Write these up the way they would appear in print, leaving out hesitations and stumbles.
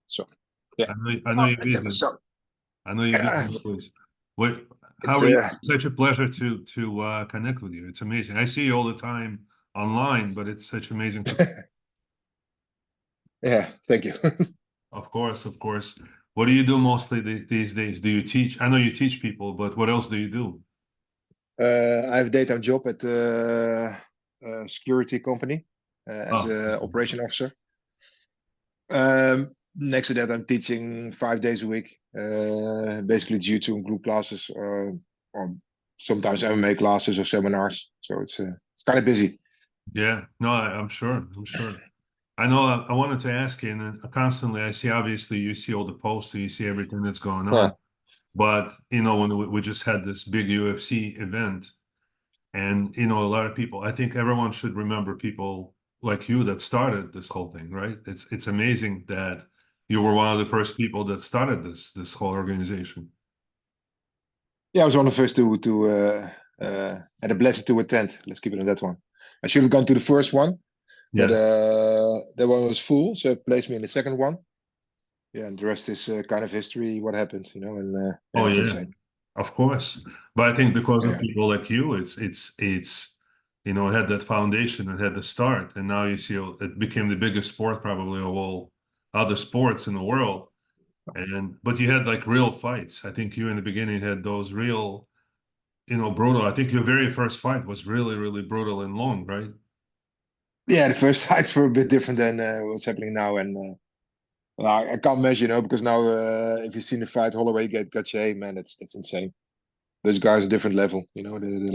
So yeah. I know you're busy. So I know you're busy always. What? How it's are you? Such a pleasure to connect with you. It's amazing. I see you all the time online, but it's such amazing to. yeah. Thank you. Of course, of course. What do you do mostly these days? Do you teach? I know you teach people, but what else do you do? I have a daytime job at a security company as Oh, a okay. operation officer. Next to that, I'm teaching 5 days a week, basically jiu-jitsu and group classes, or sometimes MMA classes or seminars. So it's kind of busy. Yeah. No, I'm sure. I'm sure. I know. I wanted to ask you, and constantly I see. Obviously, you see all the posts, so you see everything that's going Yeah, on. But when we just had this big UFC event, and a lot of people, I think everyone should remember people like you that started this whole thing, right? It's amazing that you were one of the first people that started this whole organization. yeah. I was one of the first to had a blessing to attend. Let's keep it on that one. I should have gone to the first one, but Yeah. that one was full, so it placed me in the second one. Yeah, and the rest is kind of history. What happened, and Oh yeah, it's yeah, insane. of course. But I think because of Yeah, people like you, it's it had that foundation, it had the start, and now you see it became the biggest sport probably of all other sports in the world. And but you had like real fights. I think you in the beginning had those real, brutal. I think your very first fight was really, really brutal and long, right? yeah. The first sides were a bit different than what's happening now, and well, I can't measure, because now if you've seen the fight, Holloway got you, hey man, it's insane. Those guys are different level, they're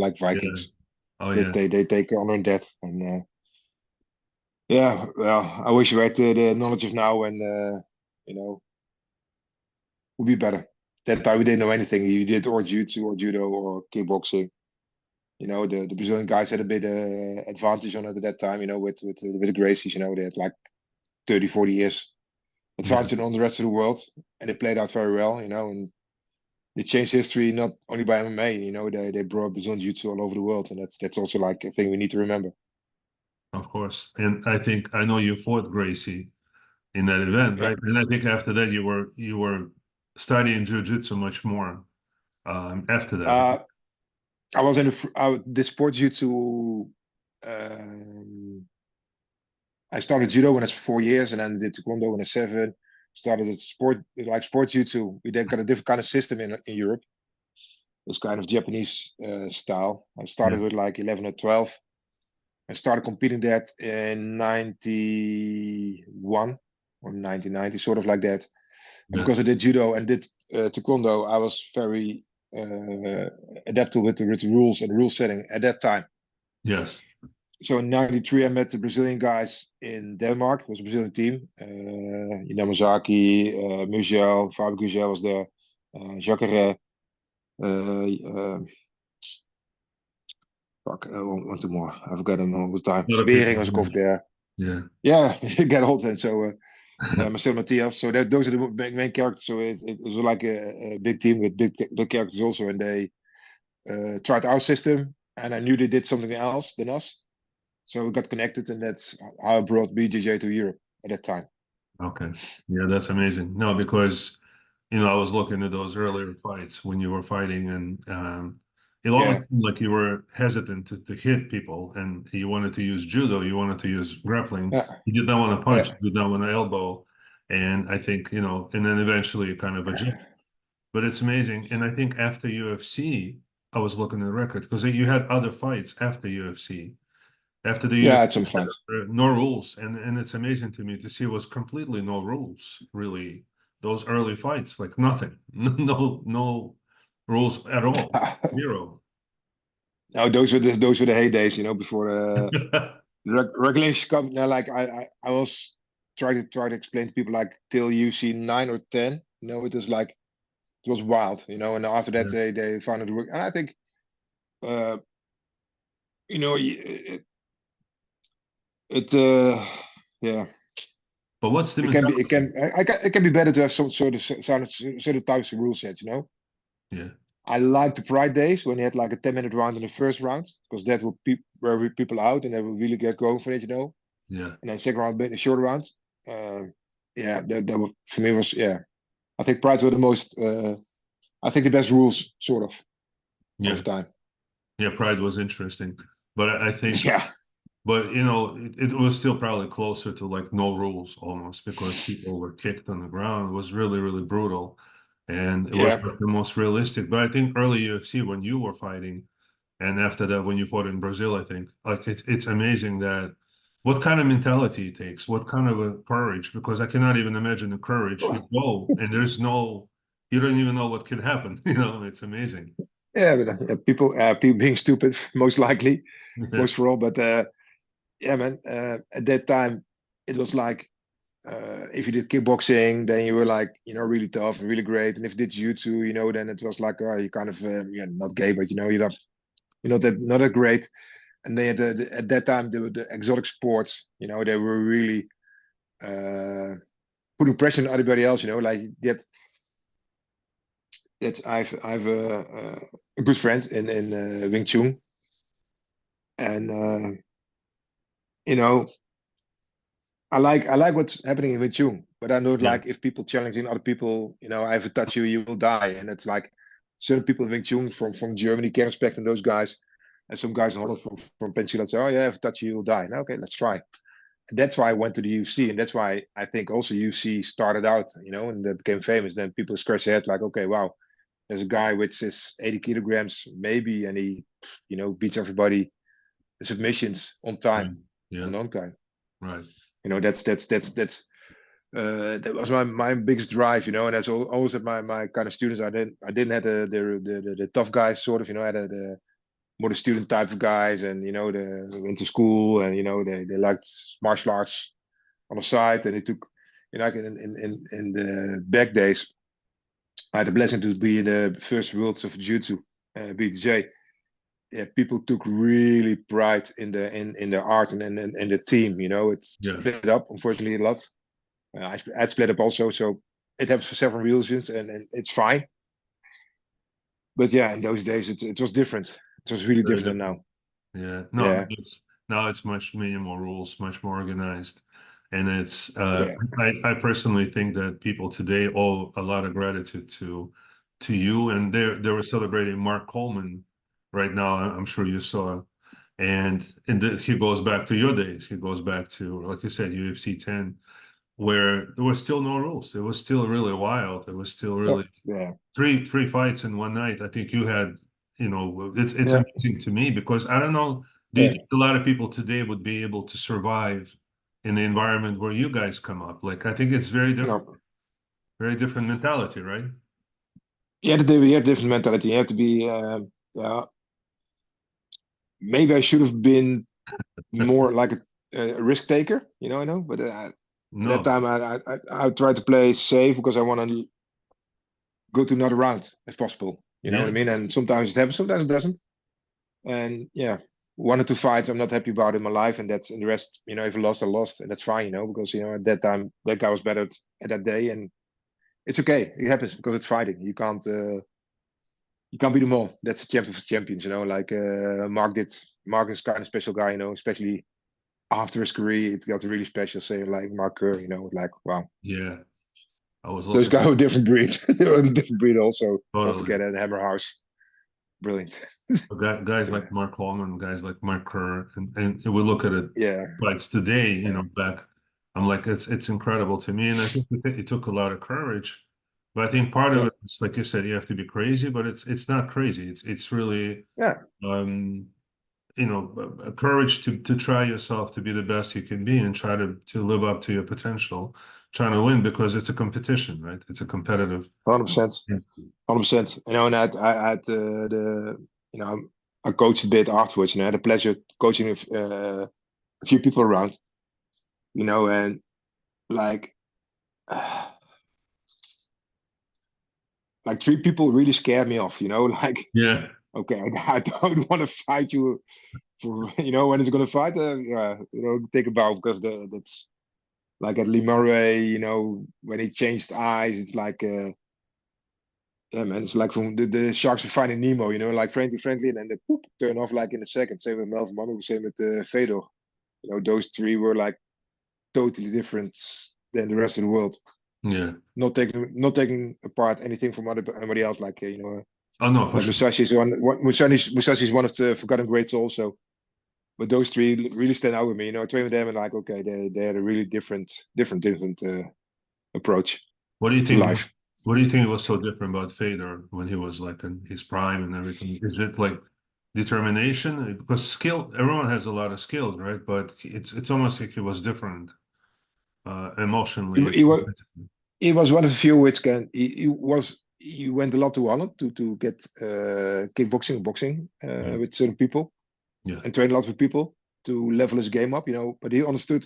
like Yeah. Vikings. Oh They yeah. they, they take honor and death, and yeah, well, I wish you had the knowledge of now, and you know, would be better. That time we didn't know anything. You did or jiu-jitsu or judo or kickboxing. The Brazilian guys had a bit advantage on it at that time. With the Gracies. They had like 30, 40 years Yeah. advantage on the rest of the world, and they played out very well. And they changed history not only by MMA. They brought Brazilian jiu-jitsu all over the world, and that's also like a thing we need to remember. Of course. And I know you fought Gracie in that event, Yeah. right? And I think after that you were studying jiu-jitsu much more after that, right? Uh, I was in the sport jiu-jitsu. Um, I started judo when I was 4 years, and then did taekwondo when I was 7. Started at sport jiu-jitsu. We then got a different kind of system in Europe. This kind of Japanese style. I Yeah. started with like 11 or 12. I started competing that in 91 or 1990, sort of like that. And Yeah. because I did judo and did taekwondo, I was very adaptable with the rules and rule setting at that time. Yes. So in '93, I met the Brazilian guys in Denmark. It was a Brazilian team. Yamazaki, Mugel, Fabio Gugel was there, Jacare. Uh, uh, fuck, one, two more. I forgot them all the time. A lot of people. Bering was of there. Yeah. Yeah, you get old and so Marcel Matias. So those are the main characters. So it was like a big team with big characters also, and they tried our system, and I knew they did something else than us. So we got connected, and that's how I brought BJJ to Europe at that time. Okay. Yeah, that's amazing. No, because I was looking at those earlier fights when you were fighting, and it almost Yeah, seemed like you were hesitant to hit people, and you wanted to use judo, you wanted to use grappling, yeah, you did not want to punch, yeah, you did not want to elbow, and I think and then eventually you kind of adjust. But it's amazing, and I think after UFC, I was looking at the record because you had other fights after UFC. After the yeah. UFC, I had some fights. no rules, and it's amazing to me to see it was completely no rules, really. Those early fights, like nothing, no rules at all, zero. Now those were the heydays, before regulations come. Now, like I was try to explain to people like till UC 9 or 10. It was like it was wild, and after that Yeah. they found it work, and I think uh, it yeah. But what's the It can be. It mentality? can. It can be better to have some sort of certain types of rule sets. Yeah, I liked the Pride days when they had like a 10-minute round in the first round because that would where people out and they would really get going for it. yeah, And then second round, a bit a shorter round. yeah, for me was, yeah. I think Pride were the most. I think the best rules, sort of, over Yeah, time. yeah, Pride was interesting, but I think, Yeah, but it was still probably closer to like no rules almost because people were kicked on the ground. It was really, really brutal, and it was yeah. like the most realistic. But I think early UFC when you were fighting, and after that when you fought in Brazil, I think like it's amazing that what kind of mentality it takes, what kind of a courage, because I cannot even imagine the courage. You go and there's no, you don't even know what could happen. It's amazing. Yeah, but people being stupid, most likely, Yeah, most for all. But yeah, man. At that time, it was like, if you did kickboxing, then you were like, really tough and really great. And if you did jiu-jitsu, then it was like, you kind of, yeah, not gay, but you're not that great. And then at that time, the exotic sports, they were really putting pressure on everybody else. Like that's I've a good friend in Wing Chun, and you know I like what's happening in Wing Chun, but I don't yeah, like if people challenging other people. I have to touch you, you will die, and it's like certain people in Wing Chun from Germany can't respect those guys, and some guys in Holland from Pennsylvania say, oh yeah, if I touch you, you'll die. Now, okay, let's try. And that's why I went to the UFC, and that's why I think also UFC started out, and they became famous. Then people scratch their head like, okay, wow, there's a guy which is 80 kilograms maybe, and he, beats everybody the submissions on yeah, time, yeah, on long time. right. That was my biggest drive, and that's always at my kind of students. I didn't have the tough guys, sort of, I had the more the student type of guys, and they went to school, and they liked martial arts on the side, and it took, like in the back days, I had the blessing to be in the first worlds of jiu-jitsu, BJJ. Yeah, people took really pride in the art and in the team. It's Yeah, split up, unfortunately, a lot. I'd split up also, so it happens for several reasons, and it's fine. But yeah, in those days, it was different. It was really very different than different. now. Yeah, no, Yeah, now it's much many more rules, much more organized, and it's yeah, I personally think that people today owe a lot of gratitude to you, and they were celebrating Mark Coleman right now. I'm sure you saw, and he goes back to your days. He goes back to, like you said, UFC 10, where there was still no rules. It was still really wild. It was still yeah, really yeah, three fights in one night. I think you had, it's yeah, amazing to me because I don't know, do you yeah. think a lot of people today would be able to survive in the environment where you guys come up? Like I think it's No, very different mentality, right? you have different mentality. You have to be. Yeah, maybe I should have been more like a risk taker. I know, but at that No. time, I tried to play safe because I want to go to another round if possible. You know what I Yeah. mean? And sometimes it happens, sometimes it doesn't. And yeah, 1 or 2 fights I'm not happy about in my life, and that's, and the rest, if I lost, I lost, and that's fine. Because at that time that guy was better at that day, and it's okay. It happens because it's fighting. You can't beat them all. That's a champion for champions. Like Mark is kind of special guy. Especially after his career, it got really special. Say like Mark Kerr. Like wow, Yeah. I was those looking guys were a different breed. They were a different breed also totally. altogether. And Hammer House, brilliant. Guys Yeah, like Mark Coleman, guys like Mark Kerr, and we look at it yeah, fights today, yeah, back. I'm like, it's incredible to me, and I think it took a lot of courage. But I think part of yeah, it is, like you said, you have to be crazy, but it's not crazy. It's really yeah. um, a courage to try yourself to be the best you can be and try to live up to your potential, trying to win because it's a competition, right? It's a competitive. 100%. Yeah. 100%. And I had you know, I coached a bit afterwards, and I had the pleasure coaching a few people around, and like, uh, like 3 people really scared me off, like, Yeah. okay, I don't want to fight you for, when it's going to fight, yeah, take a bow, because that's like at Lee Murray, when he changed eyes, it's like, yeah, man, it's like from the sharks of Finding Nemo, like friendly, and then they poop, turn off like in a second. Same with Melvin Manhoef, same with Fedor. Those three were like totally different. than the rest of the world. Yeah. Not taking apart anything from anybody else. Like Oh no, for like sure. Musashi is one of the forgotten greats also. But those three really stand out with me. I train with them and like, okay, they had a really different approach What do you to think? life. What do you think was so different about Fedor when he was like in his prime and everything? Is it like determination? Because skill, everyone has a lot of skills, right? But it's almost like he was different, He, emotionally. he was he was one of the few which can he went a lot to Holland to get kickboxing, boxing Yeah, with certain people yeah, and train a lot with people to level his game up. But he understood.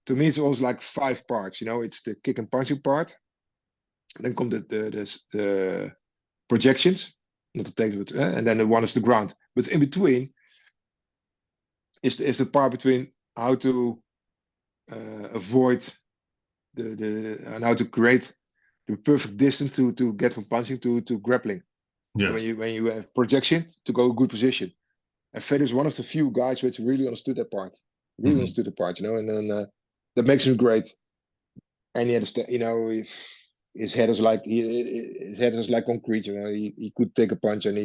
To me, it's always like five parts. It's the kick and punching part. Then come the projections, not the technical, and then the one is the ground. But in between is the part between how to avoid the and how to create the perfect distance to get from punching to grappling. And yeah. when you have projection to go a good position. And Fed is one of the few guys which really understood that part. Really Hmm. understood the part, and then that makes him great. And he understand, his head is like his head is like concrete. He could take a punch, and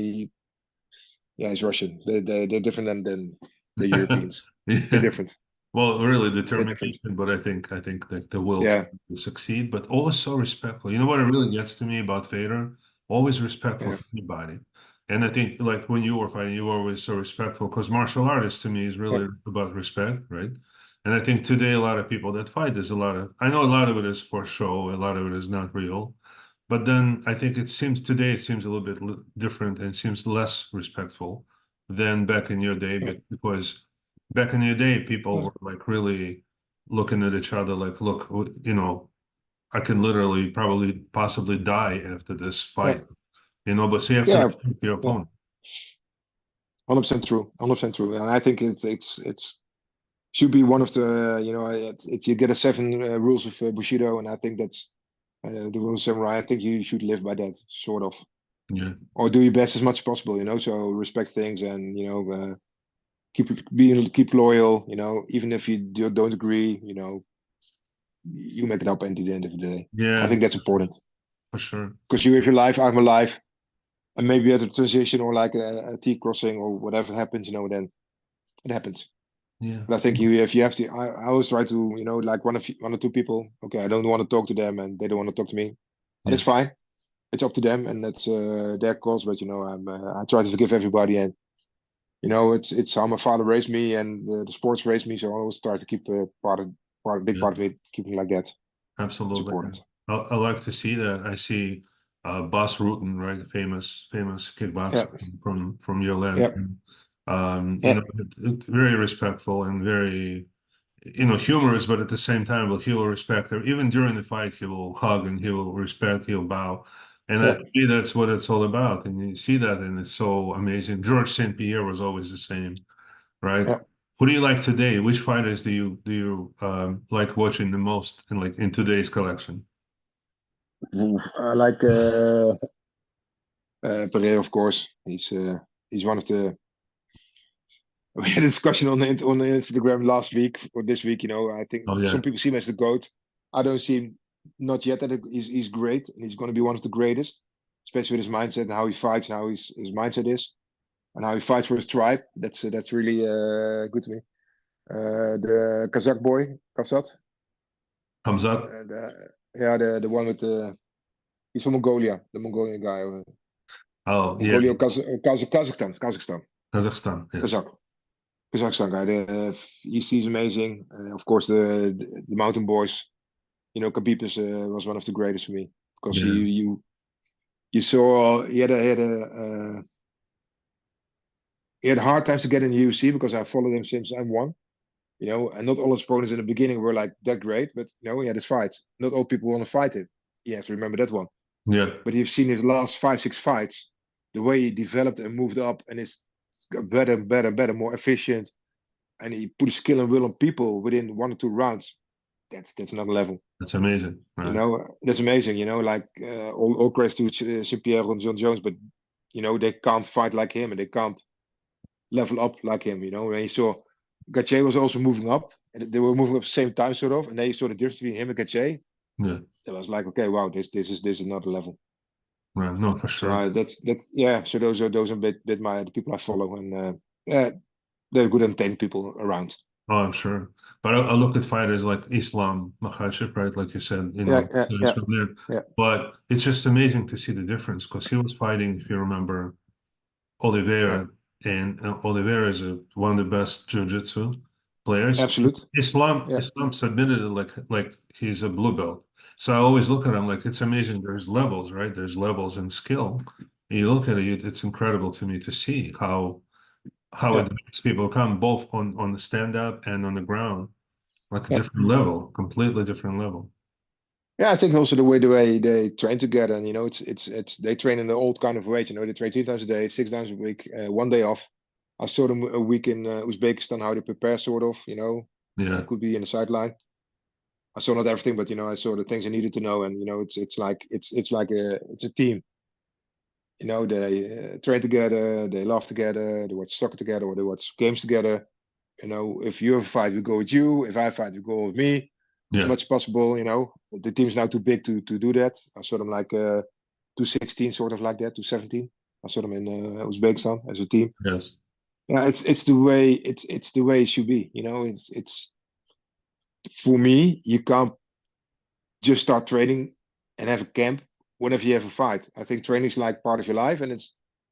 yeah, he's Russian. They're different than the Europeans. They're Yeah. different. Well, really They're different. determination, but I think like the will Yeah, to succeed, but always so respectful. You know what really gets to me about Vader? Always respectful yeah, to anybody. And I think like when you were fighting, you were always so respectful because martial artists to me is yeah, really about respect, right? And I think today a lot of people that fight, there's a lot of I know a lot of it is for show, a lot of it is not real. But then I think it seems a little bit different and seems less respectful than back in your day yeah, because back in your day, people yeah, were like really looking at each other like, look, I can literally probably possibly die after this yeah, fight, but so you have to yeah, respect your yeah. opponent. 100% true. 100% true. And I think it's should be one of the you get a seven rules of Bushido, and I think that's the rule of samurai. I think you should live by that sort of, Yeah, or do your best as much as possible. So respect things, and keep loyal. Even if you don't agree, you make it up at the end of the day. I yeah, think that's important for sure. because you have your life, I have my life, and maybe at a transition or like a T crossing or whatever happens, then it happens. Yeah, But I think you have to. I always try to, like one or two people. Okay, I don't want to talk to them, and they don't want to talk to me, and yeah, it's fine. It's up to them, and that's their calls. But I try to forgive everybody, and it's how my father raised me, and the sports raised me. So I always try to keep a big yeah. part of it, keeping like that. It's Absolutely. important. I like to see that. I see Bas Rutten, right? The famous Yeah, kickboxer from your land. yeah, You yeah, know, very respectful and very, humorous, but at the same time, he will respect her. Even during the fight, he will hug and he will respect, he'll bow. And yeah, to me, that's what it's all about. And you see that, and it's so amazing. George St. Pierre was always the same, right? yeah. Who do you like today? Which fighters do you like watching the most in today's collection? I like Pereira, of course. He's one of the. We had a discussion on the Instagram last week or this week. I think Oh some yeah, people see him as the goat. I don't see him not yet. That he's great and he's going to be one of the greatest, especially with his mindset and how he fights and how his mindset is and how he fights for his tribe. That's really good to me. The Kazakh boy, Kazat, comes up. yeah, the one with the he's from Mongolia, the Mongolian guy, Oh yeah, Mongolia, Kazakhstan, Kazakhstan. Yes, Kazakh. Kazakhstan guy. He's amazing. Of course, the mountain boys. Khabib was one of the greatest for me because yeah, you saw he had hard times to get in the UFC because I followed him since I'm one. And not all his opponents in the beginning were like that great, but he had his fights. Not all people want to fight him. You have to remember that one. yeah. But you've seen his last 5, 6 fights, the way he developed and moved up, and is got better and better and better, more efficient, and he put his skill and will on people within 1 or 2 rounds. That's another level. That's amazing. Right. That's amazing. Like all credits to St. Pierre and John Jones, but they can't fight like him and they can't level up like him. When you saw Gaethje was also moving up, and they were moving up at the same time, sort of, and they saw the difference between him and Gaethje. Yeah. It was like, okay, wow, this is another level. Right. No, for So sure. that's yeah. So those are bit my the people I follow, and yeah, they're good entertaining people around. Oh, I'm sure. But I look at fighters like Islam Makhachev, right? Like you said, Yeah, yeah, so it's yeah, from there. yeah, But it's just amazing to see the difference because he was fighting, if you remember, yeah. Oliveira, and Oliveira is one of the best jiu-jitsu players. Absolute. Yeah, Islam submitted it like he's a blue belt. So I always look at him like it's amazing. There's levels, right? There's levels in skill. And you look at it, it's incredible to me to see how yeah, advanced people come both on the stand up and on the ground, like a yeah. different level, completely different level. Yeah, I think also the way they train together, and it's they train in the old kind of way. They train 3 times a day, 6 times a week, 1 day off. I saw them a week in Uzbekistan how they prepare, sort of. Yeah, Could be in the sideline. I saw not everything, but I saw the things I needed to know, and it's a team. They train together, they laugh together, they watch soccer together, or they watch games together. If you have a fight, we go with you. If I have a fight, we go with me. As yeah, much as possible. The team's now too big to do that. I saw them like 216, sort of like that, 217. I saw them in Uzbekistan as a team. yes, Yeah, it's the way it should be. It's for me. You can't just start training and have a camp whenever you have a fight. I think training is like part of your life, and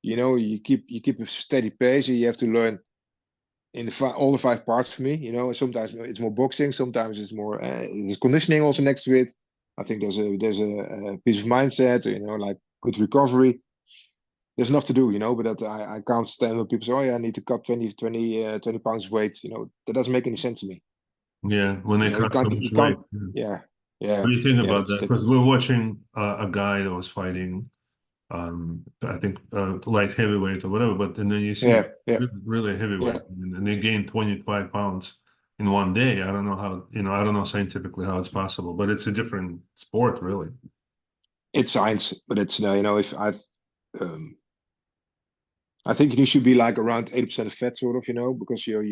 you keep a steady pace, and you have to learn in all the 5 parts for me. Sometimes it's more boxing, sometimes it's more there's conditioning also next to it. I think there's a piece of mindset, like good recovery. There's enough to do, but I can't stand when people say, oh yeah, I need to cut 20 pounds weight. That doesn't make any sense to me. yeah. When they You cut so can't, you much can't, weight. Yeah. yeah, What yeah, do you think yeah. about That's that? Because that's we're watching a guy that was fighting, I think light heavyweight or whatever, but and then you see yeah, yeah, really yeah. heavyweight, and they gain 25 pounds in one day. I don't know how, I don't know scientifically how it's possible, but it's a different sport, really. It's science, but it's if um, I think you should be like around 80% of fat, sort of, because your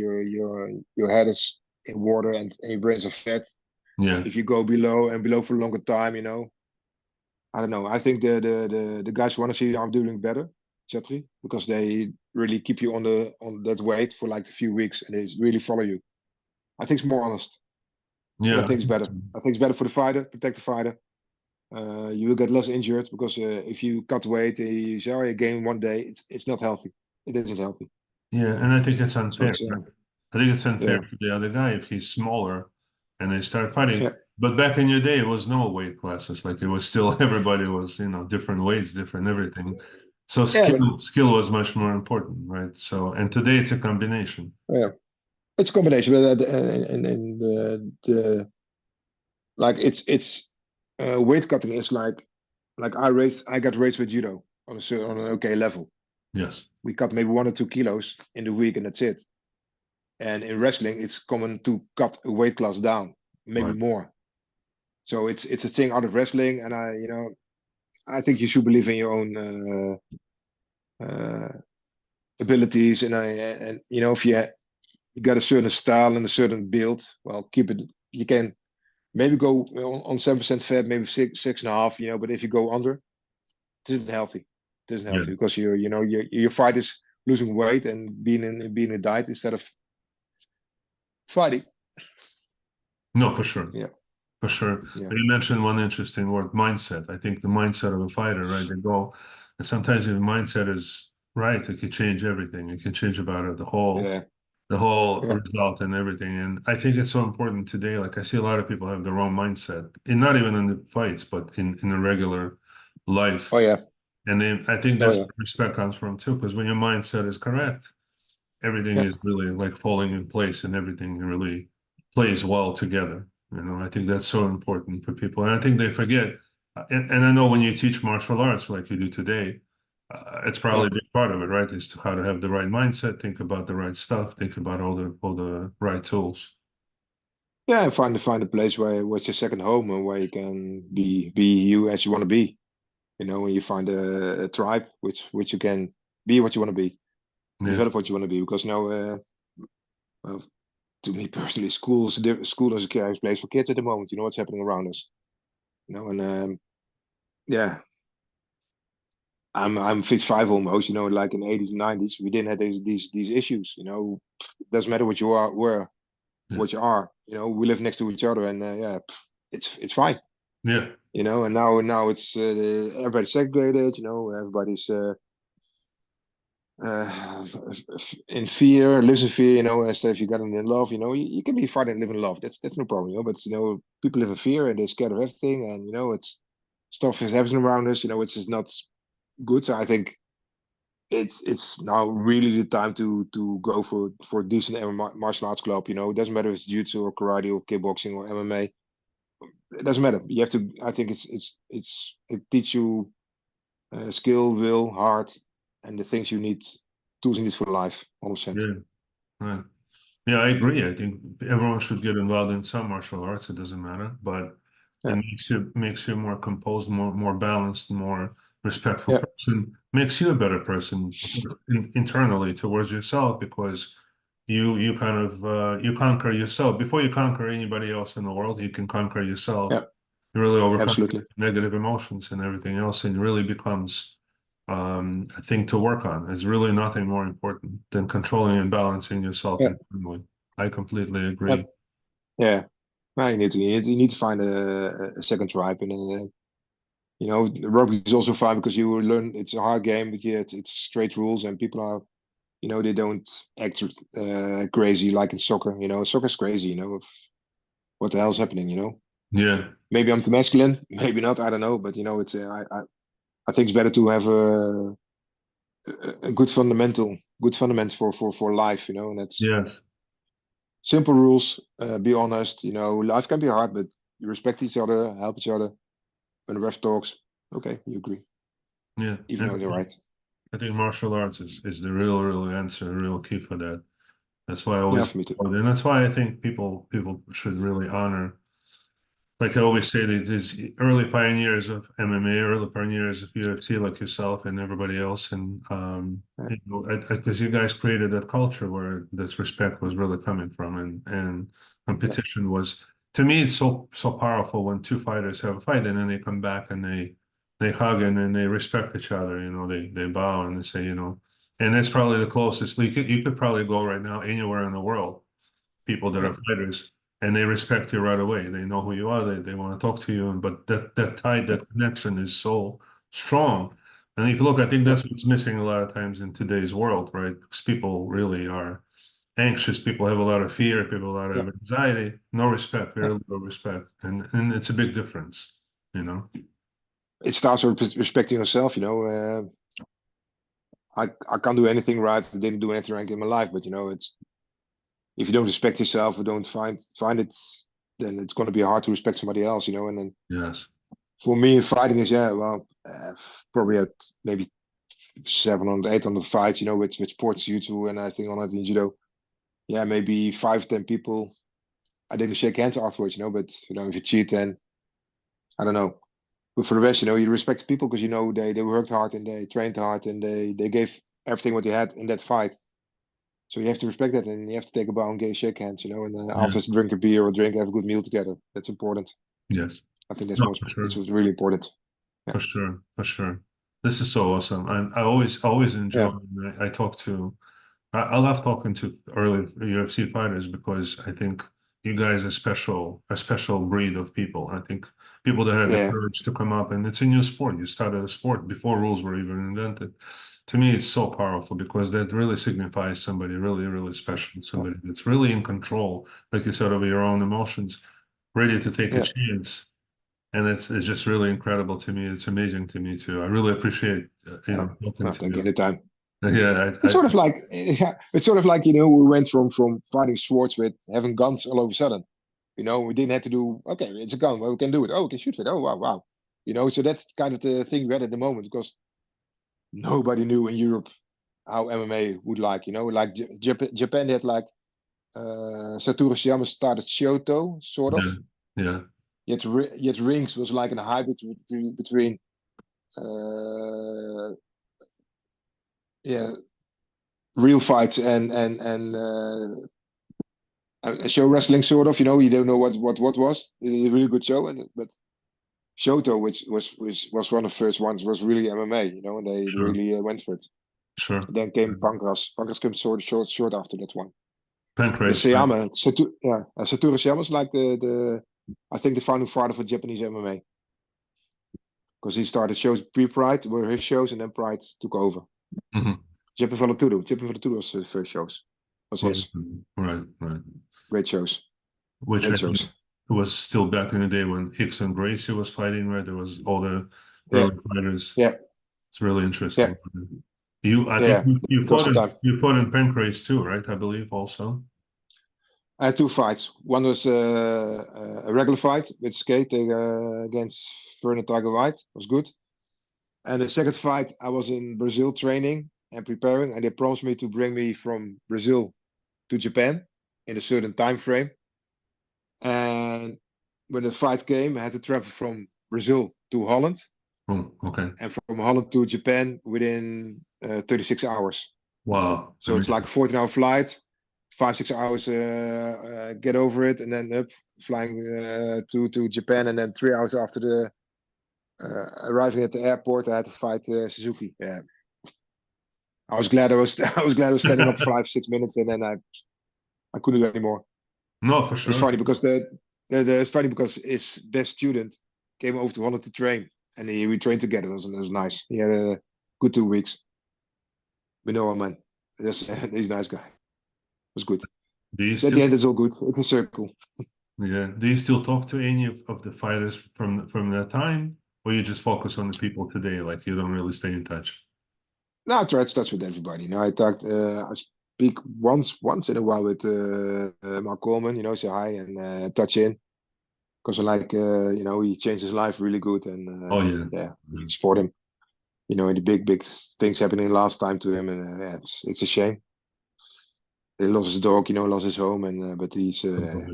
head is in water, and your brains are fat. Yeah, If you go below and below for a longer time, I don't know. I think the guys who want to see I'm doing better, Chatri, because they really keep you on that weight for like a few weeks, and they really follow you. I think it's more honest, and I yeah, think it's better. I think it's better for the fighter, protect the fighter. You will get less injured because if you cut weight and you say, oh, you gain 1 day, it's not healthy. It isn't healthy. yeah. And I think it's So unfair, it's right? I think it's unfair yeah, to the other guy if he's smaller and they start fighting. yeah, But back in your day, it was no weight classes. Like it was still everybody was, different weights, different everything. So yeah, but skill was much more important, right? So and today it's a combination. yeah, it's a combination. But and the like weight cutting is like I got raised with judo on an okay level. Yes, We cut maybe 1 or 2 kilos in the week, and that's it. And in wrestling, it's common to cut a weight class down, maybe right. more. So it's a thing out of wrestling, and I think you should believe in your own abilities, and if you got a certain style and a certain build, well, keep it. You can maybe go on 7% fat, maybe six and a half. But if you go under, it isn't healthy. It isn't Yeah. healthy because your fight is losing weight and being a diet instead of fighting. No, for sure. Yeah, For sure. yeah, But you mentioned one interesting word, mindset. I think the mindset of a fighter, right? They go, and sometimes if the mindset is right, it can change everything. It can change about it, yeah, the whole yeah. result and everything. And I think it's so important today. Like I see a lot of people have the wrong mindset, and not even in the fights, but in a regular life. Oh yeah, And I think oh that's yeah, where respect comes from too, because when your mindset is correct, everything yeah, is really like falling in place and everything really plays well together. I think that's so important for people. And I think they forget. And I know when you teach martial arts like you do today, it's probably yeah. a big part of it, right? Is to how to have the right mindset, think about the right stuff, think about all the right tools. Yeah, and find a place where's your second home, and where you can be you as you want to be. When you find a tribe which you can be what you want to be, Yeah. develop what you want to be. Because well, to me personally, school is a caring place for kids at the moment. You know what's happening around us. You know, and yeah, I'm 55 almost. You know, like in the 80s and 90s, we didn't have these issues. You know, it doesn't matter what you are, Yeah. what you are. You know, we live next to each other, and yeah, it's fine. Yeah. You know, and now it's everybody's segregated. You know, everybody's uh, in fear, lives in fear. You know, instead of you getting in love, you know, you can be fighting and live in love. That's no problem. You know, but you know, people live in fear and they're scared of everything, and you know, it's stuff is happening around us. You know, it's just not good. So I think it's now really the time to go for a decent martial arts club. You know, it doesn't matter if it's jiu-jitsu or karate or kickboxing or MMA. It doesn't matter. You have to. I think it teach you skill, will, heart, and the things you need, tools you need for life. 100%. Yeah. Right. Yeah, I agree. I think everyone should get involved in some martial arts. It doesn't matter, but it Yeah, makes you more composed, more balanced, more respectful yeah, person. Makes you a better person internally towards yourself because you kind of you conquer yourself before you conquer anybody else in the world. You can conquer yourself. yeah. You really overcome Absolutely. negative emotions and everything else, and it really becomes a thing to work on. It's really nothing more important than controlling and balancing yourself Yeah, internally. I completely yeah, agree. yeah. Well, you need to find a second tribe, and you know, rugby is also fine because you learn it's a hard game, but yeah, it's straight rules, and people are, you know, they don't act crazy like in soccer. You know, soccer's crazy. You know, what the hell's happening? You know, Yeah, maybe I'm too masculine, maybe not. I don't know, but you know, it's I think it's better to have a good fundamentals for life. You know, and that's yes, simple rules. Be honest. You know, life can be hard, but you respect each other, help each other. When the ref talks, okay, you agree, yeah. even And though they're right. I think martial arts is the real answer, the real key for that. That's why I Yeah, always, for me too. and that's why I think people should really honor. Like I always say, these early pioneers of MMA, early pioneers of UFC, like yourself and everybody else, and Yeah, you know, because you guys created that culture where this respect was really coming from, and yeah, competition was. To me, it's so powerful when two fighters have a fight and then they come back and they hug and then they respect each other. You know, they bow and they say, you know, and that's probably the closest. You could probably go right now anywhere in the world people that are yeah, fighters and they respect you right away. They know who you are. They want to talk to you. But that tie, yeah, that connection is so strong. And if you look, I think yeah, that's what's missing a lot of times in today's world, right? Because people really are anxious. People have a lot of fear. People have a lot yeah, of anxiety. No respect, yeah. very little respect, and it's a big difference, you know. It starts with respecting yourself. You know, I can't do anything right. I didn't do anything right in my life, but you know, it's if you don't respect yourself or don't find it, then it's going to be hard to respect somebody else. You know, and then Yes. for me, fighting is yeah, well, probably at maybe 700, 800 fights. You know, with sports jiu-jitsu and I think on it in judo. Yeah, maybe 5, 10 people. I didn't shake hands afterwards. You know, but you know, if you cheat, then I don't know. But for the rest, you know, you respect people because you know they worked hard and they trained hard and they gave everything what they had in that fight. So you have to respect that and you have to take a bow and shake hands, you know, and Yeah. after drink a beer or drink, have a good meal together. That's important. Yes. I think that's No, most for that's sure. what's really important. Yeah, For sure. For sure. This is so awesome. I always enjoy. yeah, I talk to. I love talking to early UFC fighters because I think you guys are a special breed of people. I think people that have the yeah, courage to come up and it's a new sport. You started a sport before rules were even invented. To me, it's so powerful because that really signifies somebody really, really special, yeah, somebody that's really in control, like you said, of your own emotions, ready to take a yeah. chance. And it's just really incredible to me. It's amazing to me too. I really appreciate, Yeah. talking Well, to thank you. you. Anytime. Yeah, It's sort of like yeah, it's sort of like you know we went from fighting swords with having guns all of a sudden. You know, we didn't have to do okay. It's a gun. Well, we can do it. Oh, we can shoot with. Oh, wow, wow. You know, so that's kind of the thing we had at the moment because nobody knew in Europe how MMA would like. You know, like Japan had like Satoru Shiyama started Shoto, sort yeah, of. yeah, Yet Rings was like a hybrid between uh, yeah real fights and a show wrestling sort of. You don't know what was. It's a really good show, but Shoto, which was one of the first ones, was really MMA. And they Sure, really went for it. sure. And then came Pancras. Pancras came short after that one. The Pancrase, right? Seyama, Satoru Seyama was like the I think the founding father for Japanese MMA because he started shows pre-Pride were his shows and then Pride took over. Hmm. Japan Valenturo was the first shows. Was Right, his right. great shows, Which I great think shows. was still back in the day when Hicks and Gracie was fighting, right? There was all the Yeah, early fighters. yeah, It's really yeah, interesting. I think yeah. you It was fought the time. in Pancrase too, right? I believe also. I had two fights. One was a regular fight with Skate against Fernand Tiger White. It was good. And the second fight, I was in Brazil training and preparing, and they promised me to bring me from Brazil to Japan in a certain time frame. And when the fight came, I had to travel from Brazil to Holland, Oh, okay. and from Holland to Japan within 36 hours. Wow, So it's like a amazing. 14-hour flight, 5 6 hours get over it, and then flying to Japan, and then 3 hours after the arriving at the airport, I had to fight Suzuki. Yeah, I was glad I was I was glad I was standing up 5 6 minutes, and then I couldn't do anymore. No, for It's sure. funny because it's funny because his best student came over to Holland to train, and we trained together. It was nice. He had a good 2 weeks. We know him, man. He's a nice guy. It was good. Do you So at the still, end, it's all good. It's a circle. yeah, do you still talk to any of the fighters from that time, or you just focus on the people today, like you don't really stay in touch? No, I try to touch with everybody. I speak once in a while with Mark Coleman. Say hi and touch in because I like he changed his life really good, and Oh yeah. yeah, I support him. And the big things happening last time to him, and yeah, it's a shame. He lost his dog, lost his home, and but he's a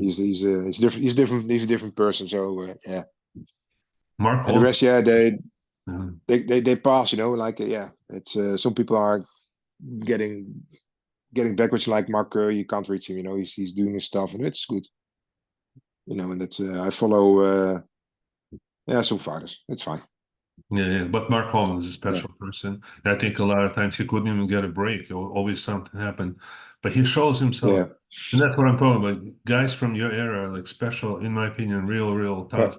different person. So yeah, Mark and the Holman. rest, yeah, Yeah, they pass. Like yeah, it's some people are getting getting backwards like Mark Kerr. You can't reach him. He's doing his stuff, and it's good. And that's I follow yeah some fighters. It's fine. yeah. But Mark Holman is a Yeah, special person. I think a lot of times he couldn't even get a break. Always something happened. But he shows himself. yeah, And that's what I'm talking about. Guys from your era are like special, in my opinion, real yeah, tough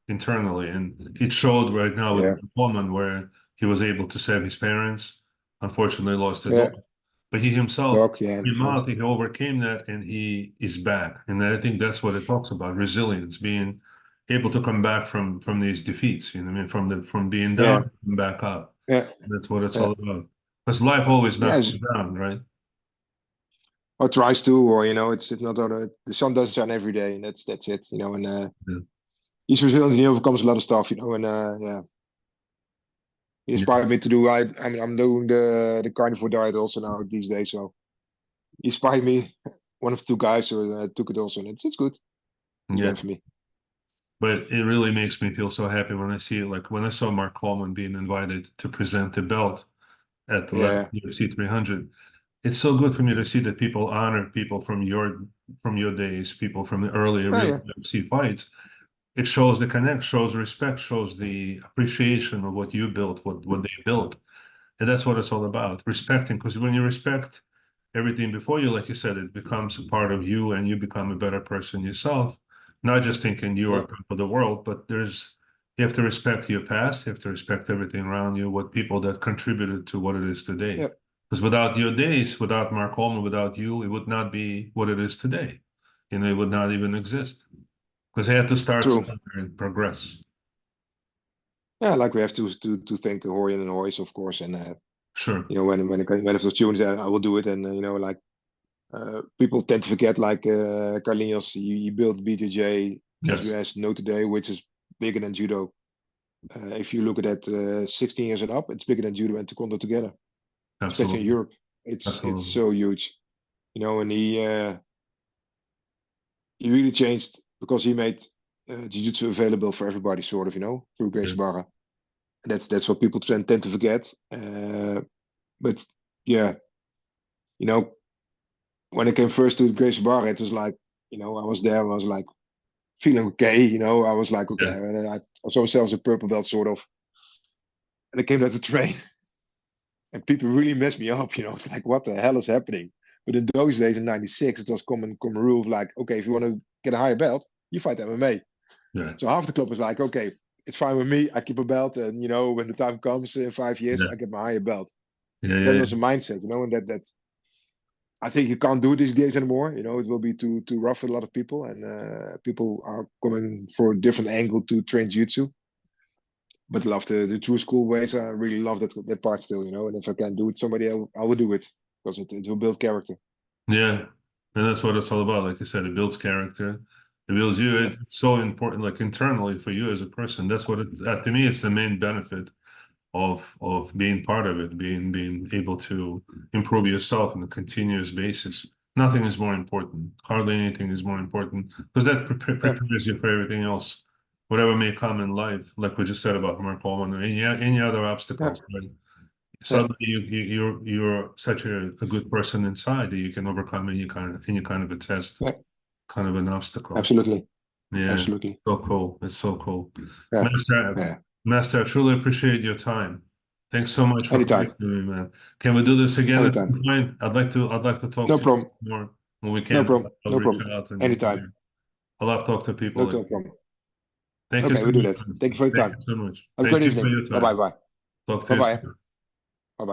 internally. And it showed right now with yeah, Mark Holman where he was able to save his parents. Unfortunately, lost a yeah. dog. But he himself Dog, yeah, and the came out, family. he overcame that, and he is back. And I think that's what it talks about, resilience, being able to come back from these defeats, you know what I mean? From being down, Yeah, come back up. yeah, That's what it's yeah, all about. Because life always yeah. knocks you down, right? Or tries to, or it's not. The sun doesn't shine every day, and that's it. And Yeah. he's resilient. He overcomes a lot of stuff. And yeah, he Yeah. inspired me to do. I'm doing the carnivore diet also now these days. So he inspired me. One of the two guys who took it also, and it's good. It's Yeah. better for me. But it really makes me feel so happy when I see it. Like when I saw Mark Coleman being invited to present the belt at the last Yeah, UFC 300, it's so good for me to see that people honor people from your days, people from the earlier oh real yeah, UFC fights. It shows the connect, shows respect, shows the appreciation of what you built, what they built. And that's what it's all about, respecting. Because when you respect everything before you, like you said, it becomes a part of you and you become a better person yourself. Not just thinking you are yeah, top of the world, but you have to respect your past, you have to respect everything around you, what people that contributed to what it is today. yeah. Because without your days, without Mark Holman, without you, it would not be what it is today. It would not even exist. Because they had to start True. somewhere and progress. Yeah, like we have to thank Horian and Hoyce, of course, and Sure. when if the tunes, I will do it, and like people tend to forget, like Carlinhos, he built BJJ as we Yes, as know today, which is bigger than judo. If you look at that 16 years and up, it's bigger than judo and taekwondo together, especially in absolutely. Europe. It's Absolutely. so huge, and he really changed because he made jiu-jitsu available for everybody, sort of, through Yeah. Gracie Barra. That's what people tend to forget. But yeah, you know, when I came first to Gracie Barra, it was like I was there. I was like feeling okay. I was like okay. Yeah, And I saw myself as a purple belt sort of. And I came to the train, and people really messed me up. It's like what the hell is happening? But in those days in '96, it was common rule of like okay, if you want to get a higher belt, you fight MMA. yeah, So half the club was like okay, it's fine with me. I keep a belt, and when the time comes in 5 years, yeah, I get my higher belt. yeah, That yeah, was a mindset, and that I think you can't do it these days anymore. It will be too rough for a lot of people, and people are coming for a different angle to train jiu-jitsu. But I love the true school ways. I really love that part still, And if I can do it, somebody I will do it because it will build character. yeah. And that's what it's all about. Like you said, it builds character. It builds you. Yeah, It's so important, like internally for you as a person. That's what to me, it's the main benefit of being part of it, being able to improve yourself on a continuous basis. Nothing is more important. Hardly anything is more important because that yeah, prepares you for everything else, whatever may come in life. Like we just said about Merkel and any other yeah, obstacles, right? yeah, Suddenly you're such a good person inside that you can overcome any kind of a test, yeah. kind of an obstacle. Absolutely, Yeah, absolutely. so cool. It's so cool. Yeah, Master, yeah. Master, I truly appreciate your time. Thanks so much for Anytime, connecting with me, man. Can we do this again at anytime. some point? I'd like to talk No to you problem, more when we no can. problem, I'll no reach problem. out and Anytime, I love talk to no people like you. problem. Thank you Okay, so we do much. that. Man. Thank you for your Thank time. you so much. Have a Thank great you for evening. your Bye bye time. bye. Talk to Bye you bye. soon.